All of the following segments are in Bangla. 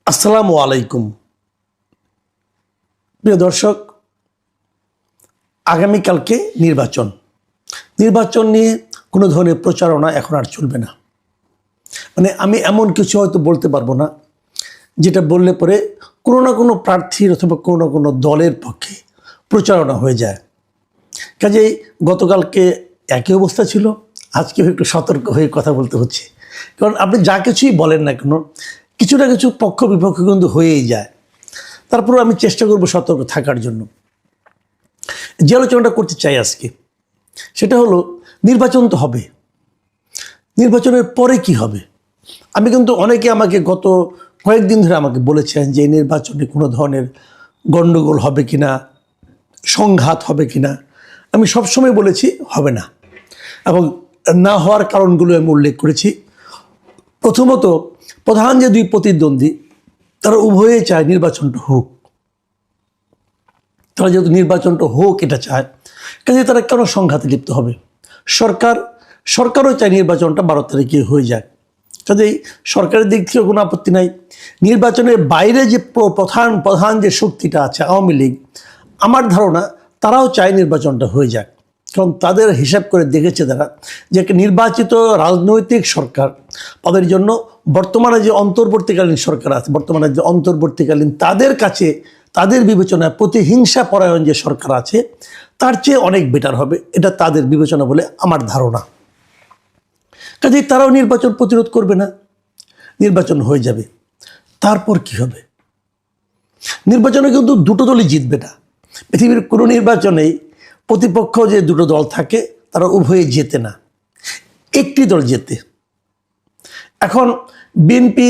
আসসালামু আলাইকুম প্রিয় দর্শক, আগামীকালকে নির্বাচন নিয়ে কোনো ধরনের প্রচারণা এখন আর চলবে না। মানে আমি এমন কিছু হয়তো বলতে পারবো না যেটা বললে পরে কোনো না কোনো প্রার্থীর অথবা কোনো না কোনো দলের পক্ষে প্রচারণা হয়ে যায়। কাজেই গতকালকে একই অবস্থা ছিল, আজকেও একটু সতর্ক হয়ে কথা বলতে হচ্ছে। কারণ আপনি যা কিছুই বলেন না কেন, কিছু না কিছু পক্ষ বিপক্ষ কিন্তু হয়েই যায়। তারপরে আমি চেষ্টা করব সতর্ক থাকার জন্য। যে আলোচনাটা করতে চাই আজকে, সেটা হলো নির্বাচন তো হবে, নির্বাচনের পরে কি হবে। আমি কিন্তু অনেকে আমাকে গত কয়েকদিন ধরে আমাকে বলেছেন যে এই নির্বাচনে কোনো ধরনের গণ্ডগোল হবে কিনা, সংঘাত হবে কিনা। আমি সবসময় বলেছি হবে না, এবং না হওয়ার কারণগুলো আমি উল্লেখ করেছি। প্রথমত, প্রধান যে দুই প্রতিদ্বন্দ্বী তারা উভয়ে চায় নির্বাচনটা হোক। তারা যেহেতু নির্বাচনটা হোক এটা চায়, কাজে তারা কেন সংঘাতে লিপ্ত হবে। সরকারও চায় নির্বাচনটা 12 তারিখে হয়ে যাক। কাজেই সরকারের দিক থেকে কোনো আপত্তি নাই। নির্বাচনের বাইরে যে প্রধান যে শক্তিটা আছে আওয়ামী লীগ, আমার ধারণা তারাও চায় নির্বাচনটা হয়ে যাক। কারণ তাদের হিসাব করে দেখেছে তারা যে একটা নির্বাচিত রাজনৈতিক সরকার, তাদের জন্য বর্তমানে যে অন্তর্বর্তীকালীন সরকার আছে, তাদের কাছে, তাদের বিবেচনায় প্রতিহিংসা পরায়ণ যে সরকার আছে তার চেয়ে অনেক বেটার হবে, এটা তাদের বিবেচনা বলে আমার ধারণা। কাজেই তারাও নির্বাচন প্রতিরোধ করবে না, নির্বাচন হয়ে যাবে। তারপর কি হবে? নির্বাচনে কিন্তু দুটো দলই জিতবে না। পৃথিবীর কোনো নির্বাচনেই প্রতিপক্ষ যে দুটো দল থাকে তারা উভয়ে জেতে না, একটি দল জেতে। এখন বিএনপি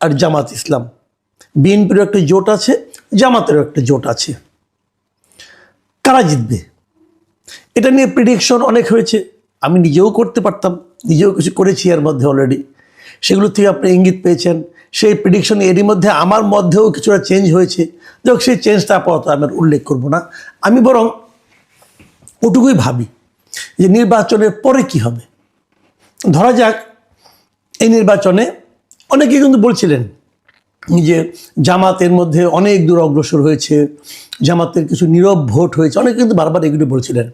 আর জামাত ইসলাম, বিএনপিরও একটা জোট আছে, জামাতেরও একটা জোট আছে। কারা জিতবে এটা নিয়ে প্রেডিকশন অনেক হয়েছে। আমি নিজেও করতে পারতাম, নিজেও কিছু করেছি এর মধ্যে অলরেডি। সেগুলো থেকে আপনি ইঙ্গিত পেয়েছেন। সেই প্রেডিকশন এরই মধ্যে আমার মধ্যেও কিছুটা চেঞ্জ হয়েছে। যাই হোক, সেই চেঞ্জটা আপাতত আমি উল্লেখ করব না। আমি বরং ওটুকুই ভাবি যে নির্বাচনের পরে কি হবে। ধরা যাক এই নির্বাচনে অনেকেই কিন্তু বলছিলেন যে জামাতের মধ্যে অনেক দূর অগ্রসর হয়েছে, জামাতের কিছু নীরব ভোট হয়েছে, অনেকে কিন্তু বারবার এগুলো বলছিলেন।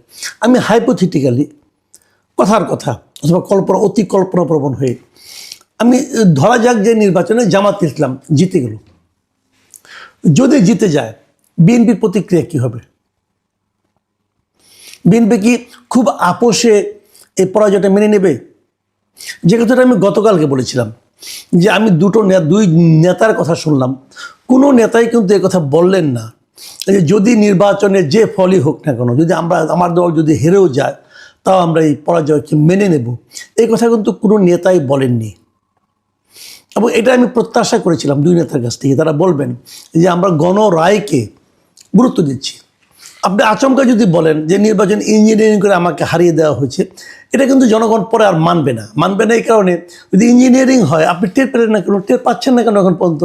আমি হাইপোথেটিক্যালি কথার কথা অথবা অতি কল্পনাপ্রবণ হয়ে আমি ধরা যাক যে নির্বাচনে জামাত ইসলাম জিতে গেল। যদি জিতে যায়, বিএনপির প্রতিক্রিয়া কী হবে? বিএনপি কি খুব আপোষে এই পরাজয়টা মেনে নেবে? যে কথাটা আমি গতকালকে বলেছিলাম যে আমি দুই নেতার কথা শুনলাম, কোনো নেতাই কিন্তু এ কথা বললেন না যে যদি নির্বাচনে যে ফলই হোক না কেন, যদি আমার দল যদি হেরেও যায় তাও আমরা এই পরাজয়কে মেনে নেব। এই কথা কিন্তু কোনো নেতাই বলেননি, এবং এটা আমি প্রত্যাশা করেছিলাম দুই নেতার কাছ থেকে। তারা বলবেন যে আমরা গণরায়কে গুরুত্ব দিচ্ছি। আপনি আচমকা যদি বলেন যে নির্বাচন ইঞ্জিনিয়ারিং করে আমাকে হারিয়ে দেওয়া হয়েছে, এটা কিন্তু জনগণ পরে আর মানবে না। এই কারণে যদি ইঞ্জিনিয়ারিং হয়, আপনি টের পেলেন না কেন, টের পাচ্ছেন না কেন এখন পর্যন্ত?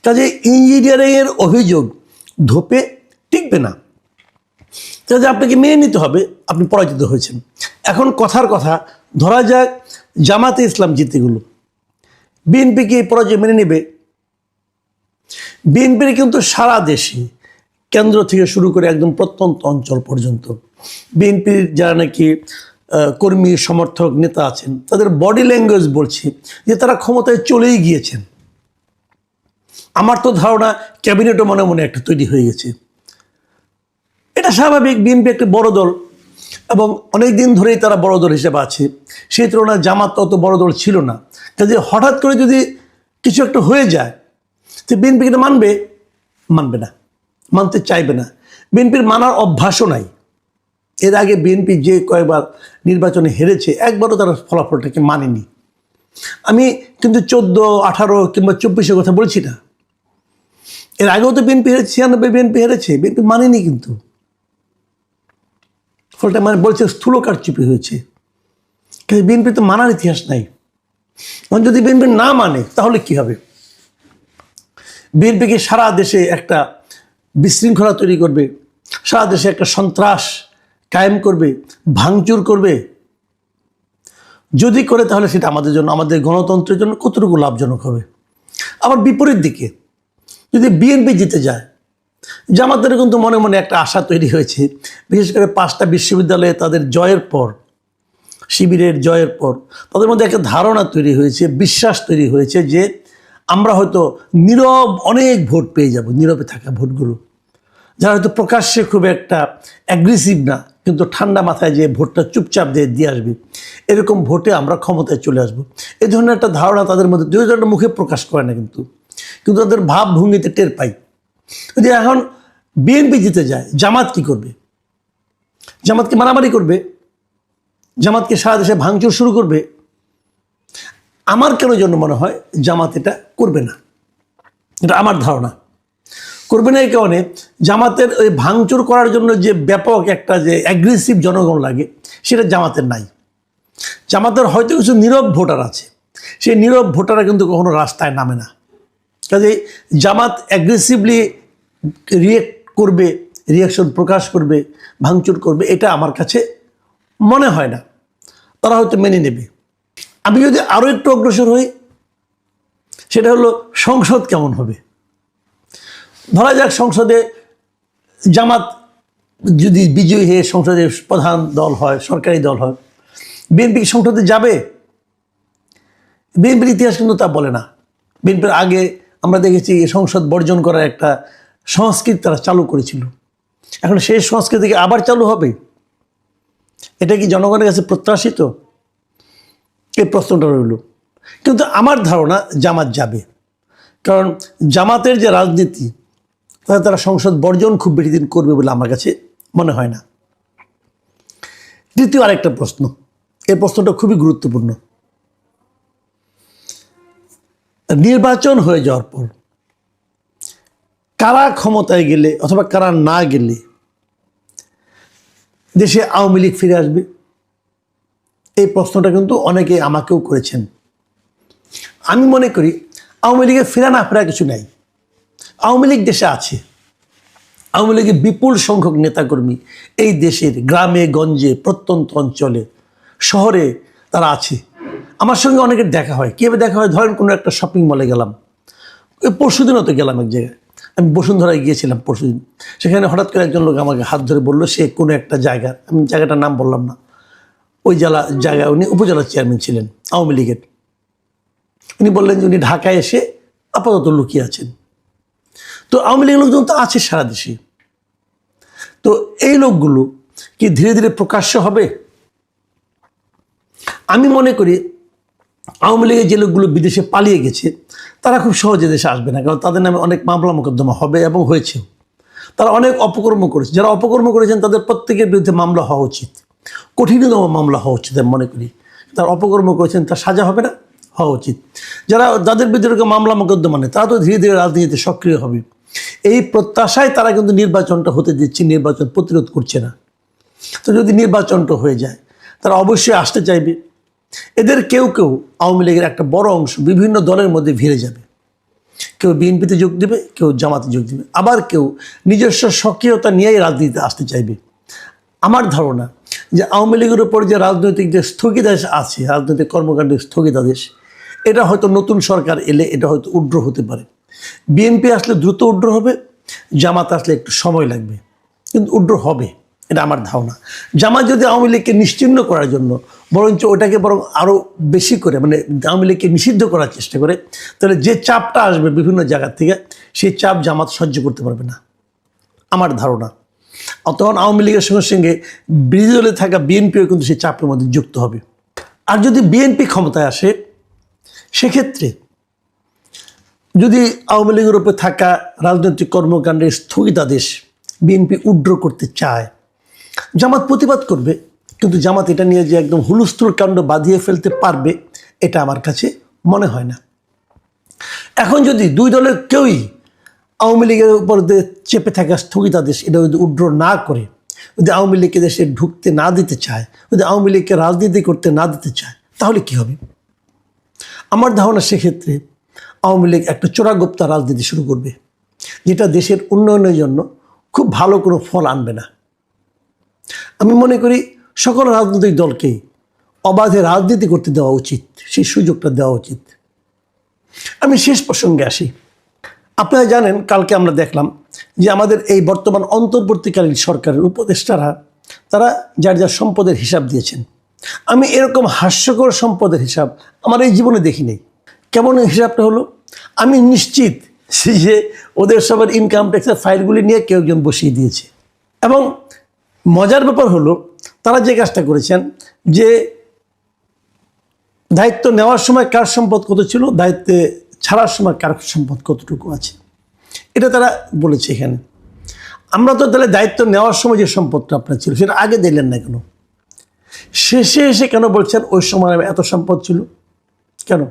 কাজে ইঞ্জিনিয়ারিংয়ের অভিযোগ ধোপে টিকবে না। কাজে আপনাকে মেনে নিতে হবে আপনি পরাজিত হয়েছেন। এখন কথার কথা, ধরা যাক জামাতে ইসলাম জিতে গেল, বিএনপি কি এই পরাজয় মেনে নেবে? বিএনপির কিন্তু সারা দেশে কেন্দ্র থেকে শুরু করে একদম প্রত্যন্ত অঞ্চল পর্যন্ত বিএনপির যারা নাকি কর্মী সমর্থক নেতা আছেন, তাদের বডি ল্যাঙ্গুয়েজ বলছে যে তারা ক্ষমতায় চলেই গিয়েছেন। আমার তো ধারণা ক্যাবিনেটও মনে মনে একটা তৈরি হয়ে গেছে। এটা স্বাভাবিক, বিএনপি একটা বড় দল এবং অনেক দিন ধরেই তারা বড় দল হিসেবে আছে। সেই তুলনায় জামাত অত বড় দল ছিল না। কাজে হঠাৎ করে যদি কিছু একটা হয়ে যায়, তো বিএনপি এটা মানবে না, মানতে চাইবে না। বিএনপির মানার অভ্যাসও নাই। এর আগে বিএনপি যে কয়েকবার নির্বাচনে হেরেছে, একবারও তারা ফলাফলটাকে মানেনি। আমি কিন্তু 14, 18 কিংবা 24-এর কথা বলছি না। এর আগেও তো বিএনপি হেরেছে, 96 বিএনপি হেরেছে, বিএনপি মানেনি। কিন্তু ফলটা বলছে স্থূল কারচুপি হয়েছে। কিন্তু বিএনপি তো মানার ইতিহাস নাই। যদি বিএনপি না মানে তাহলে কি হবে? বিএনপিকে সারা দেশে একটা বিশৃঙ্খলা তৈরি করবে, সারা দেশে একটা সন্ত্রাস কায়েম করবে, ভাঙচুর করবে। যদি করে তাহলে সেটা আমাদের জন্য, আমাদের গণতন্ত্রের জন্য কতটুকু লাভজনক হবে? আবার বিপরীত দিকে যদি বিএনপি জিতে যায়, জামাতের কিন্তু মনে মনে একটা আশা তৈরি হয়েছে, বিশেষ করে 5টা বিশ্ববিদ্যালয়ে তাদের জয়ের পর, শিবিরের জয়ের পর তাদের মধ্যে একটা ধারণা তৈরি হয়েছে, বিশ্বাস তৈরি হয়েছে যে আমরা হয়তো নীরব অনেক ভোট পেয়ে যাব, নীরবে থাকা ভোটগুলো, যারা হয়তো প্রকাশ্যে খুব একটা অ্যাগ্রেসিভ না, কিন্তু ঠান্ডা মাথায় যে ভোটটা চুপচাপ দিয়ে আসবে, এরকম ভোটে আমরা ক্ষমতায় চলে আসব। এই ধরনের একটা ধারণা তাদের মধ্যে, দুজনের মুখে প্রকাশ করে না, কিন্তু তাদের ভাবভঙ্গিতে টের পাই। যদি এখন বিএনপি জিতে যায়, জামাত কি করবে? জামাতকে মারামারি করবে, জামাতকে সারা দেশে ভাঙচুর শুরু করবে। আমার কেন জন্য মনে হয় জামাত এটা করবে না, এটা আমার ধারণা। করবে না এই কারণে, জামাতের ওই ভাঙচুর করার জন্য যে ব্যাপক একটা যে অ্যাগ্রেসিভ জনগণ লাগে, সেটা জামাতের নাই। জামাতের হয়তো কিছু নীরব ভোটার আছে, সেই নীরব ভোটাররা কিন্তু কখনো রাস্তায় নামে না। কাজেই জামাত অ্যাগ্রেসিভলি রিয়েক্ট করবে, রিয়াকশন প্রকাশ করবে, ভাঙচুর করবে, এটা আমার কাছে মনে হয় না। তারা হয়তো মেনে নেবে। আমি যদি আরও একটু অগ্রসর হই, সেটা হলো সংসদ কেমন হবে। ধরা যাক সংসদে জামাত যদি বিজয়ী হয়ে সংসদের প্রধান দল হয়, সরকারি দল হয়, বিএনপি সংসদে যাবে? বিএনপির ইতিহাস কিন্তু তা বলে না। বিএনপির আগে আমরা দেখেছি সংসদ বর্জন করার একটা সংস্কৃতি তারা চালু করেছিল। এখন সেই সংস্কৃতিকে আবার চালু হবে? এটা কি জনগণের কাছে প্রত্যাশিত? এই প্রশ্নটা রইল। কিন্তু আমার ধারণা জামাত যাবে, কারণ জামাতের যে রাজনীতি, তারা সংসদ বর্জন খুব বেশি দিন করবে বলে আমার কাছে মনে হয় না। দ্বিতীয় আরেকটা প্রশ্ন, এই প্রশ্নটা খুবই গুরুত্বপূর্ণ। নির্বাচন হয়ে যাওয়ার পর কারা ক্ষমতায় গেলে অথবা কারা না গেলে দেশে আওয়ামী লীগ ফিরে আসবে? এই প্রশ্নটা কিন্তু অনেকে আমাকেও করেছেন। আমি মনে করি আওয়ামী লীগের ফেরা না ফেরা কিছু নাই। আওয়ামী লীগ দেশে আছে। আওয়ামী লীগের বিপুল সংখ্যক নেতাকর্মী এই দেশের গ্রামে গঞ্জে, প্রত্যন্ত অঞ্চলে, শহরে তারা আছে। আমার সঙ্গে অনেকের দেখা হয়। কীভাবে দেখা হয়? ধরেন কোনো একটা শপিং মলে গেলাম, ওই পরশুদিনও তো গেলাম এক জায়গায়, আমি বসুন্ধরায় গিয়েছিলাম পরশুদিন। সেখানে হঠাৎ করে একজন লোক আমাকে হাত ধরে বললো সে কোনো একটা জায়গা, আমি জায়গাটার নাম বললাম না, ওই জায়গায় উনি উপজেলা চেয়ারম্যান ছিলেন আওয়ামী লীগের। উনি বললেন যে উনি ঢাকায় এসে আপাতত লুকিয়ে আছেন। তো আওয়ামী লীগের লোকজন তো আছে সারা দেশে। তো এই লোকগুলো কি ধীরে ধীরে প্রকাশ্য হবে? আমি মনে করি আওয়ামী লীগের যে লোকগুলো বিদেশে পালিয়ে গেছে, তারা খুব সহজে দেশে আসবে না, কারণ তাদের নামে অনেক মামলা মোকদ্দমা হবে এবং হয়েছেও। তারা অনেক অপকর্ম করেছে। যারা অপকর্ম করেছেন তাদের প্রত্যেকের বিরুদ্ধে মামলা হওয়া উচিত, কঠিনতম মামলা হওয়া উচিত। আমি মনে করি তারা অপকর্ম করেছেন, তার সাজা হবে না, হওয়া উচিত। যাদের বিরুদ্ধে মামলা মোকদ্দমা নেই, তারা তো ধীরে ধীরে রাজনীতিতে সক্রিয় হবে। এই প্রত্যাশায় তারা কিন্তু নির্বাচনটা হতে দিচ্ছে, নির্বাচন প্রতিরোধ করছে না। তো যদি নির্বাচনটা হয়ে যায়, তারা অবশ্যই আসতে চাইবে। এদের কেউ কেউ আওয়ামী লীগের একটা বড় অংশ বিভিন্ন দলের মধ্যে ভিড়ে যাবে। কেউ বিএনপিতে যোগ দেবে, কেউ জামাতে যোগ দেবে, আবার কেউ নিজস্ব সক্রিয়তা নিয়েই রাজনীতিতে আসতে চাইবে। আমার ধারণা যে আওয়ামী লীগের উপর যে রাজনৈতিক যে স্থগিতাদেশ আছে, রাজনৈতিক কর্মকাণ্ডের স্থগিতাদেশ, এটা হয়তো নতুন সরকার এলে এটা হয়তো উড্র হতে পারে। বিএনপি আসলে দ্রুত উড্র হবে, জামাত আসলে একটু সময় লাগবে, কিন্তু উড্র হবে, এটা আমার ধারণা। জামাত যদি আওয়ামী লীগকে নিশ্চিহ্ন করার জন্য বরঞ্চ ওটাকে বরং আরও বেশি করে, মানে আওয়ামী লীগকে নিষিদ্ধ করার চেষ্টা করে, তাহলে যে চাপটা আসবে বিভিন্ন জায়গা থেকে, সেই চাপ জামাত সহ্য করতে পারবে না, আমার ধারণা। তখন আওয়ামী লীগের সঙ্গে সঙ্গে বিরোধী দলে থাকা বিএনপিও কিন্তু সেই চাপের মধ্যে যুক্ত হবে। আর যদি বিএনপি ক্ষমতায় আসে, সেক্ষেত্রে যদি আওয়ামী লীগের উপরে থাকা রাজনৈতিক কর্মকাণ্ডের স্থগিতাদেশ বিএনপি উড্র করতে চায়, জামাত প্রতিবাদ করবে, কিন্তু জামাত এটা নিয়ে যে একদম হুলস্থুল কাণ্ড বাঁধিয়ে ফেলতে পারবে, এটা আমার কাছে মনে হয় না। এখন যদি দুই দলের কেউই আওয়ামী লীগের উপর চেপে থাকা স্থগিতাদেশ এটা যদি উড্র না করে, যদি আওয়ামী লীগকে দেশে ঢুকতে না দিতে চায়, যদি আওয়ামী লীগকে রাজনীতি করতে না দিতে চায়, তাহলে কি হবে? আমার ধারণা সেক্ষেত্রে আওয়ামী লীগ একটা চোরাগোপ্তা রাজনীতি শুরু করবে, যেটা দেশের উন্নয়নের জন্য খুব ভালো কোনো ফল আনবে না। আমি মনে করি সকল রাজনৈতিক দলকেই অবাধে রাজনীতি করতে দেওয়া উচিত, সেই সুযোগটা দেওয়া উচিত। আমি শেষ প্রসঙ্গে আসি। আপনারা জানেন, কালকে আমরা দেখলাম যে আমাদের এই বর্তমান অন্তর্বর্তীকালীন সরকারের উপদেষ্টারা তারা যার যার সম্পদের হিসাব দিয়েছেন। আমি এরকম হাস্যকর সম্পদের হিসাব আমার এই জীবনে দেখি নাই। কেমন হিসাবটা হলো, আমি নিশ্চিত যে ওদের সবার ইনকাম ট্যাক্সের ফাইলগুলি নিয়ে কেউ একজন বসিয়ে দিয়েছে। এবং মজার ব্যাপার হলো, তারা যে কাজটা করেছেন যে দায়িত্ব নেওয়ার সময় কার সম্পদ কত ছিল, দায়িত্বে ছাড়ার সময় কার সম্পদ কতটুকু আছে, এটা তারা বলেছে এখানে। আমরা তো তাহলে দায়িত্ব নেওয়ার সময় যে সম্পদটা আপনার ছিল সেটা আগে দিলেন না কেন? শেষে এসে কেন বলছেন ওই সময় এত সম্পদ ছিল? কেন?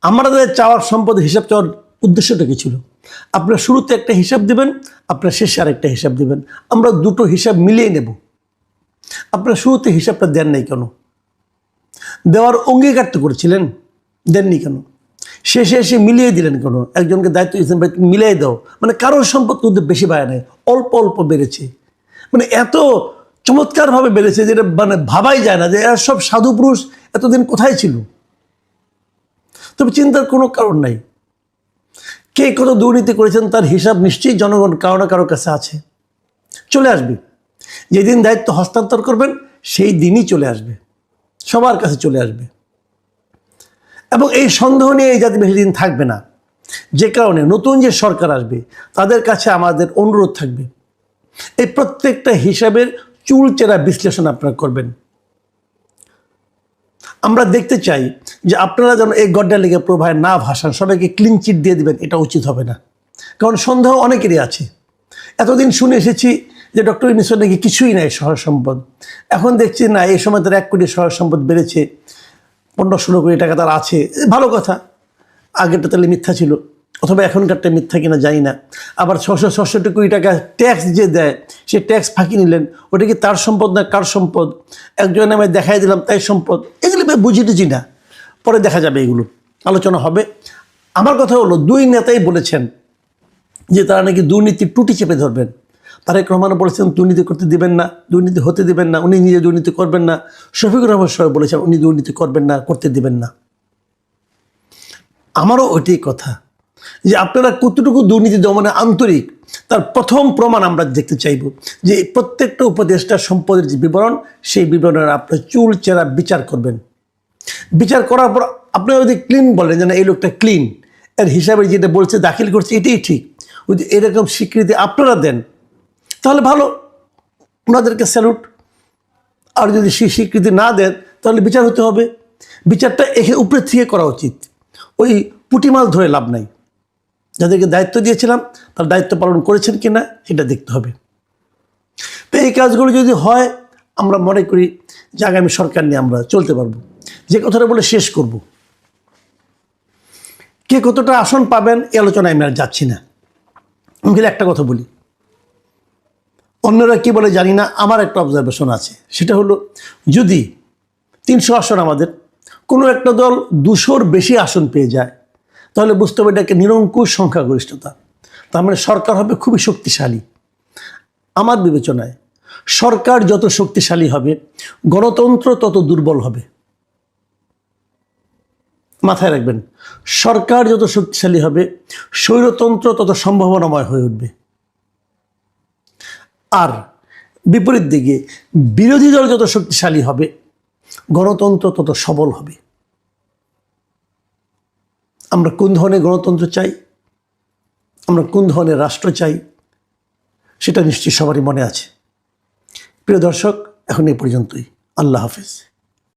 আমাদের চাওয়ার সম্পদের হিসাব চাওয়ার উদ্দেশ্যটা কি ছিল? আপনার শুরুতে একটা হিসাব দেবেন, আপনার শেষে আরেকটা হিসাব দেবেন, আমরা দুটো হিসাব মিলিয়ে নেব। আপনার শুরুতে হিসাবটা দেন নাই কেন? দেওয়ার অঙ্গীকার তো করেছিলেন, দেননি কেন? শেষে এসে মিলিয়ে দিলেন কেন? একজনকে দায়িত্ব দিয়েছেন ভাই তুমি মিলিয়ে দাও, মানে কারোর সম্পদ কিন্তু বেশি বাড়ে নাই, অল্প অল্প বেড়েছে। মানে এত চমৎকারভাবে বেড়েছে যেটা মানে ভাবাই যায় না যে এরা সব সাধু পুরুষ এতদিন কোথায় ছিল। তবে চিন্তার কোনো কারণ নাই। কে কত দুর্নীতি করেছেন তার হিসাব নিশ্চয়ই জনগণ কারো না কারোর কাছে আছে, চলে আসবে। যেদিন দায়িত্ব হস্তান্তর করবেন সেই দিনই চলে আসবে, সবার কাছে চলে আসবে। এবং এই সন্দেহ নিয়ে এই জাতি বেশি দিন থাকবে না। যে কারণে নতুন যে সরকার আসবে তাদের কাছে আমাদের অনুরোধ থাকবে, এই প্রত্যেকটা হিসাবের চুলচেরা বিশ্লেষণ আপনারা করবেন। আমরা দেখতে চাই যে আপনারা যেন এই গড্ডা লেগে প্রভায় না ভাসান, সবাইকে ক্লিন চিট দিয়ে দেবেন, এটা উচিত হবে না। কারণ সন্দেহ অনেকেরই আছে। এতদিন শুনে এসেছি যে ডক্টর ইউনূসের নাকি কিছুই নাই সহায় সম্পদ, এখন দেখছি না এই সময় তার 1 কোটি সহায় সম্পদ বেড়েছে, 15-16 কোটি টাকা তার আছে। ভালো কথা, আগেরটা তাহলে মিথ্যা ছিল, অথবা এখনকারটা মিথ্যা কিনা জানি না। আবার 666 কোটি টাকা ট্যাক্স যে দেয় সে ট্যাক্স ফাঁকি নিলেন, ওটা কি তার সম্পদ না কার সম্পদ? একজনের নামে দেখাই দিলাম তাই সম্পদ, এগুলো বুঝি টুঝি না, পরে দেখা যাবে, এগুলো আলোচনা হবে। আমার কথা হলো, 2 নেতাই বলেছেন যে তারা নাকি দুর্নীতির টুটি চেপে ধরবেন। তারেক রহমান বলেছেন দুর্নীতি করতে দিবেন না, দুর্নীতি হতে দিবেন না, উনি নিজে দুর্নীতি করবেন না। শফিকুর রহমান সাহেব বলেছেন উনি দুর্নীতি করবেন না, করতে দিবেন না। আমারও ওইটাই কথা যে আপনারা কতটুকু দুর্নীতি দমনে আন্তরিক তার প্রথম প্রমাণ আমরা দেখতে চাইব যে প্রত্যেকটা উপদেষ্টার সম্পদের যে বিবরণ, সেই বিবরণের আপনার চুল চেরা বিচার করবেন। বিচার করার পর আপনারা যদি ক্লিন বলেন যে না এই লোকটা ক্লিন, এর হিসাবে যেটা বলছে দাখিল করছে এটাই ঠিক, যদি এরকম স্বীকৃতি আপনারা দেন তাহলে ভালো, ওনাদেরকে স্যালুট। আর যদি সেই স্বীকৃতি না দেন তাহলে বিচার হতে হবে। বিচারটা উপরে থেকে করা উচিত, ওই পুঁটি মাছ ধরে লাভ নাই। যাদেরকে দায়িত্ব দিয়েছিলাম তার দায়িত্ব পালন করেছেন কিনা সেটা দেখতে হবে। তো এই কাজগুলো যদি হয় আমরা মনে করি যে আগামী সরকার নিয়ে আমরা চলতে পারবো। যে কথাটা বলে শেষ করব, কে কতটা আসন পাবেন এই আলোচনায় আমি আর যাচ্ছি না। আমি খালি একটা কথা বলি, অন্যরা কি বলে জানি না, আমার একটা অবজারভেশন আছে, সেটা হলো যদি 300 আসন আমাদের কোনো একটা দল 200-র বেশি আসন পেয়ে যায় তাহলে বুঝতে হবে এটাকে নিরঙ্কুশ সংখ্যাগরিষ্ঠতা, তার মানে সরকার হবে খুবই শক্তিশালী। আমার বিবেচনায় সরকার যত শক্তিশালী হবে গণতন্ত্র তত দুর্বল হবে। মাথায় রাখবেন, সরকার যত শক্তিশালী হবে স্বৈরতন্ত্র তত সম্ভাবনাময় হয়ে উঠবে। আর বিপরীত দিকে বিরোধী দল যত শক্তিশালী হবে গণতন্ত্র তত সবল হবে। আমরা কোন ধরনের গণতন্ত্র চাই, আমরা কোন ধরনের রাষ্ট্র চাই সেটা নিশ্চয়ই সবারই মনে আছে। প্রিয় দর্শক, এখন এই পর্যন্তই। আল্লাহ হাফেজ।